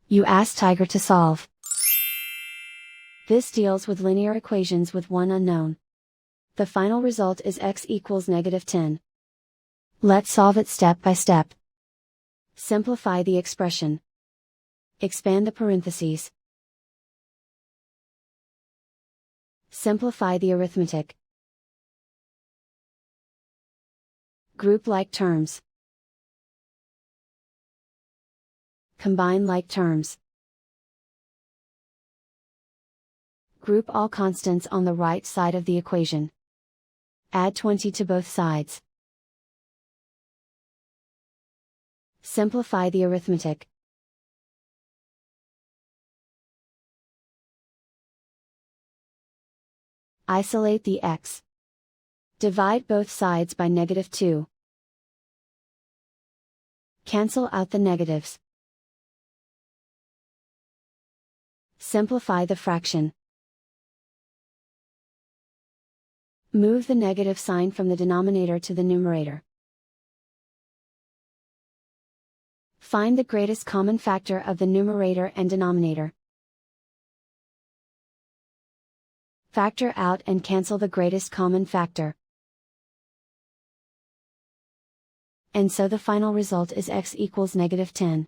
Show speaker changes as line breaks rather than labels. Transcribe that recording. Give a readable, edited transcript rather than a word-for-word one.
You ask Tiger to solve. This deals with linear equations with one unknown. The final result is x equals -10. Let's solve it step by step. Simplify the expression. Expand the parentheses. Simplify the arithmetic. Group like terms. Combine like terms. Group all constants on the right side of the equation. Add 20 to both sides. Simplify the arithmetic. Isolate the x. Divide both sides by -2. Cancel out the negatives. Simplify the fraction. Move the negative sign from the denominator to the numerator. Find the greatest common factor of the numerator and denominator. Factor out and cancel the greatest common factor. And so the final result is x equals -10.